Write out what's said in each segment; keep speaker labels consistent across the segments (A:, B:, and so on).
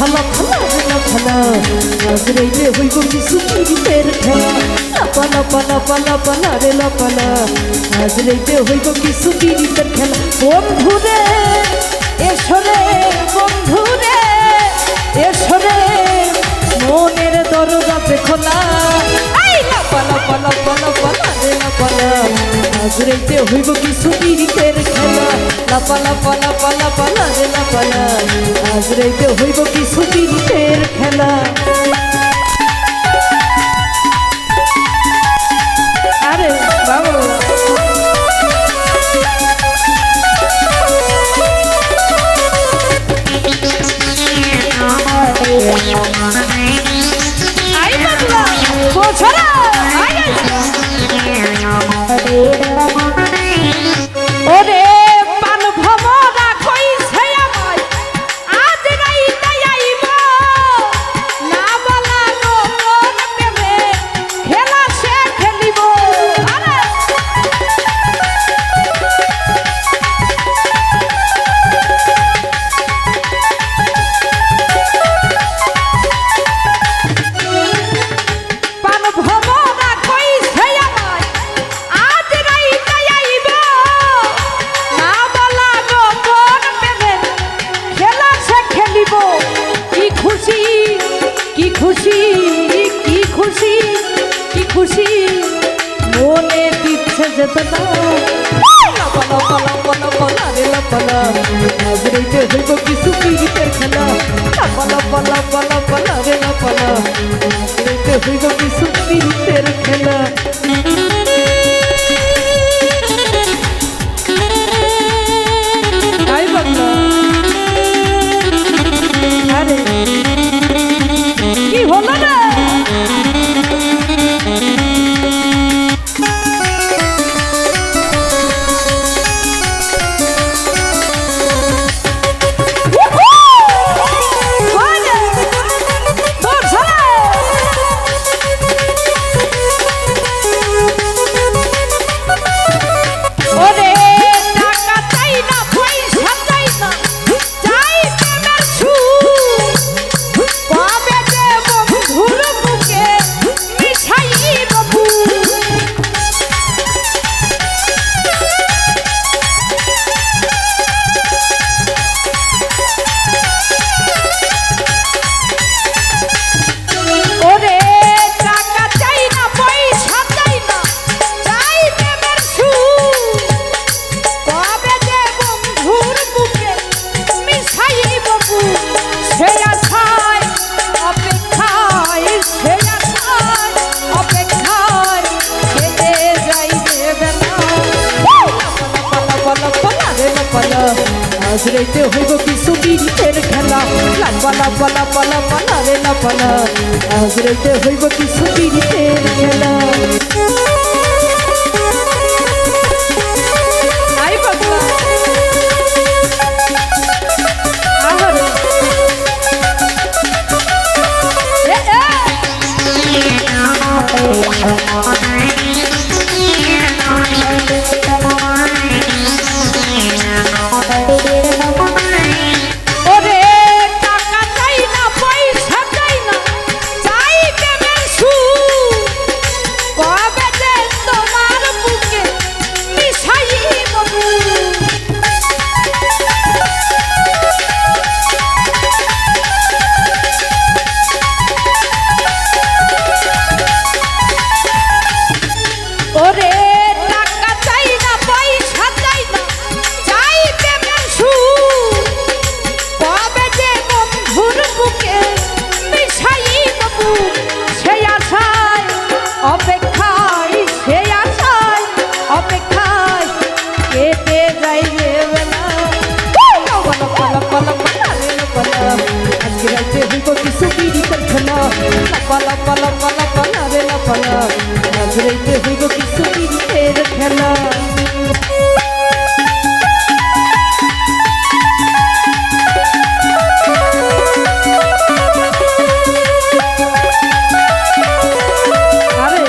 A: লাফা লাফা নাজরাইলে হইব কিছু পীড়িতের খেলা লাফা লাফা লাফা লাফা রে লাফা নাজরাইলে হইব কিছু পীড়িতের খেলা বন্ধুরে এসরে বন্ধুরে এসরে মনের দরজাতে খোলা লাফা লাফা লাফা লাফা রে লাফা নাজরাইলে হইব কিছু পীড়িতের খেলা লাফা লাফা লাফা লাফা রে লাফা নাজরাইলে হইব কিছু পীড়িতের খেলা আরে বাবু আই বাবলা বোঝরা আই ওরে পান ভমরা কইছে আমায় আজ রাইতে আইব না বলা গোপন প্রেমে খেলা সে খেলিব আরে পান ভমরা কইছে আমায় আজ রাইতে আইব না বলা গোপন প্রেমে খেলা সে খেলিব কি খুশি কি খুশি কি খুশি কি খুশি মনে দিচ্ছে যেতনা লাফা লাফা লাফা লাফা রে লাফা নাজরাইলে হইব কিছু পীড়িতের খেলা লাফা লাফা লাফা লাফা রে লাফা নাজরাইলে হইব কিছু পীড়িতের খেলা আই বাবা আরে কি হলো না ওরে টাকা চাই না পয়সা চাই না চাই প্রেমের সুখ পাবে যে বন্ধুর বুকে মিঠাইব ওরে টাকা চাই না পয়সা চাই না চাই প্রেমের সুখ পাবে যে বন্ধুর বুকে মিশাইব সে আশায় অপেক্ষায় সে আশায় অপেক্ষায় কেটে যাই দেবে না নাজরাইলে হইব কিছু পীড়িতের খেলা লাফা লাফা লাফা লাফা রে লাফা নাজরাইলে হইব কিছু পীড়িতের খেলা আই বাবা আহারে ওরে টাকা চাই না পয়সা চাই না চাই প্রেমের সুখ কবে যে তোমার বুকে মিশাইব ওরে টাকা চাই না পয়সা চাই না চাই প্রেমের সুখ কবে যে বন্ধুর বুকে মিশাইব সে আশায় অপেক্ষায় সে আশায় অপেক্ষায় কেটে যাই বেলা আজকে রাইতে হইব কিছু পীড়িতের খেলা লাফা লাফা লাফা লাফা রে লাফা নাজরাইলে হইব কিছু পীড়িতের খেলা আরে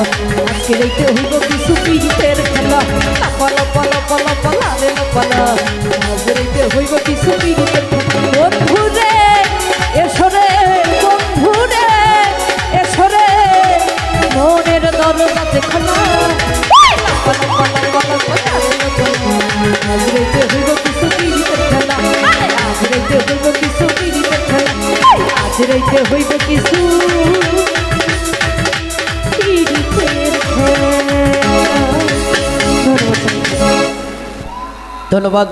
A: আজকে রাইতে হইব কিছু পীড়িতের খেলা লাপালা পালা পালা পালা রে লাপালা আজ রাইতে হইব কিছু পীড়িতের খেলা বন্ধুরে এসরে বন্ধুরে এসরে মনের দরজাতে খোলা লাপালা পালা পালা পালা রে লাপালা আজ রাইতে হইব কিছু পীড়িতের খেলা আজ রাইতে হইব কিছু পীড়িতের খেলা আজ রাইতে হইব কিছু ধন্যবাদ।